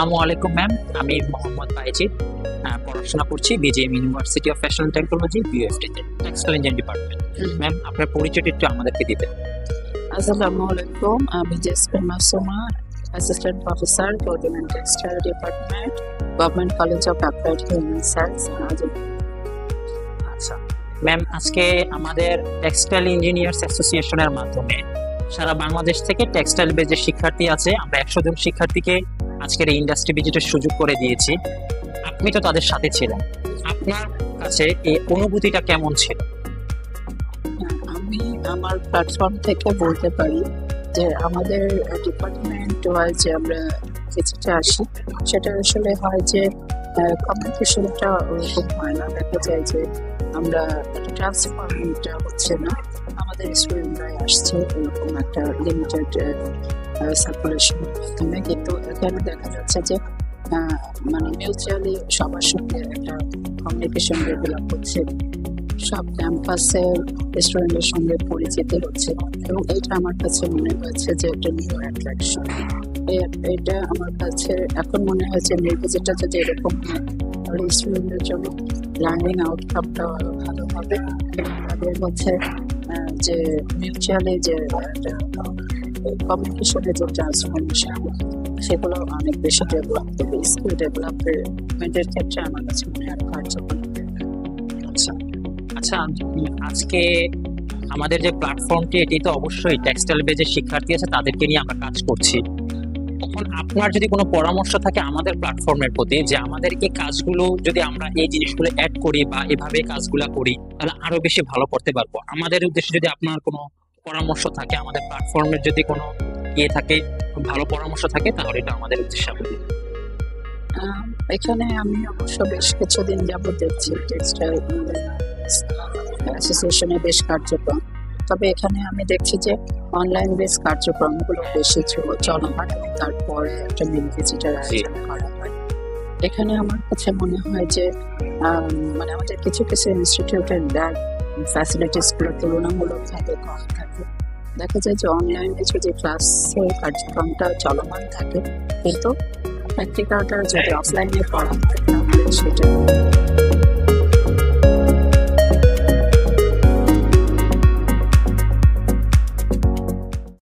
আসসালামু আলাইকুম ম্যাম, আমি মোহাম্মদ বাইজিদ। পড়াশোনা করছি BGM university of fashion technology বিএফটিতে, টেক্সটাইল ইঞ্জিনিয়ারিং ডিপার্টমেন্ট। ম্যাম, আপনার পরিচয়টা একটু আমাদেরকে দিবেন। আসসালামু আলাইকুম, আমি Jesmin Masuma, assistant professor, Bardhaman textile department, government college of applied human science. আচ্ছা ম্যাম, আজকে আমাদের টেক্সটাইল ইঞ্জিনিয়ার্স অ্যাসোসিয়েশনের মাধ্যমে সারা বাংলাদেশ থেকে টেক্সটাইল বেজের শিক্ষার্থী আছে। আমরা 100 জন শিক্ষার্থীকে আজকের এই ইন্ডাস্ট্রি ভিজিটের সুযোগ করে দিয়েছি। আপনি তো তাদের সাথে ছিলেন, আপনার কাছে এই অনুভূতিটা কেমন ছিল? আমি আমার প্ল্যাটফর্ম থেকে বলতে পারি যে আমাদের ডিপার্টমেন্ট ওয়াইজ যে আমরা ভিজিটে আসি, সেটা আসলে হয় যে কমিউনিকেশনটা ওরকম হয় না। দেখা যায় যে আমরা ট্রান্সফরমেন্টটা হচ্ছে না, আমাদের স্টুডেন্টরাই আসছে এরকম একটা লিমিটেড সার্কুলেশনের মাধ্যমে। কিন্তু এখানে দেখা যাচ্ছে যে মানে মিউচুয়ালি সবার সঙ্গে একটা কমিউনিকেশন ডেভেলপ হচ্ছে, সব ক্যাম্পাসের স্টুডেন্টের সঙ্গে পরিচিতি হচ্ছে, এবং এটা আমার কাছে মনে হয়েছে যে একটা নিউ অ্যাট্রাকশন। এটা আমার কাছে এখন মনে হয়েছে নির্বাচিতটা যদি এরকম হয় তাহলে স্টুডেন্টের জন্য লার্নিং আউটকামটা আরো ভালো হবে, এবং তাদের মধ্যে যে মিউচুয়ালি যে কমিউনিকেশনের যে ট্রান্সফরমেশন সেগুলো অনেক বেশি ডেভেলপ হবে। স্কিল ডেভেলপমেন্টের ক্ষেত্রে আমার কাছে মনে হয় কার্যকর। আচ্ছা আচ্ছা, আজকে আমাদের যে প্ল্যাটফর্মটি, এটি তো অবশ্যই টেক্সটাইল বেজের শিক্ষার্থী আছে তাদেরকে নিয়ে আমরা কাজ করছি। তখন আপনার যদি কোনো পরামর্শ থাকে আমাদের প্ল্যাটফর্মের প্রতি, যে আমাদের এই কাজগুলো যদি আমরা এই জিনিসগুলো অ্যাড করি বা এভাবে কাজগুলো করি তাহলে আরো বেশি ভালো করতে পারবো, আমাদের উদ্দেশ্যে যদি আপনার কোনো পরামর্শ থাকে, আমাদের প্ল্যাটফর্মের যদি কোনো থাকে, ভালো পরামর্শ থাকে, তাহলে এটা আমাদের উদ্দেশ্যে আপনি। এখানে আমি অবশ্য বেশ কিছুদিন যাবত দেখছি টেক্সটাইল অ্যাসোসিয়েশনের বেশ কার্যক্রম, তবে এখানে আমি দেখছি যে অনলাইন বেস কার্যক্রমগুলো বেশি চলমান, এবং তারপরে একটা মিল ভিজিটার আয়োজন করা হয়। এখানে আমার কাছে মনে হয় যে মানে আমাদের কিছু কিছু ইনস্টিটিউটের ল্যাব ফ্যাসিলিটিসগুলো তুলনামূলকভাবে কম থাকে। দেখা যায় যে অনলাইনে যদি ক্লাসের কার্যক্রমটা চলমান থাকে, কিন্তু প্র্যাকটিক্যালটা যদি অফলাইনে করা হয় তাহলে সেটা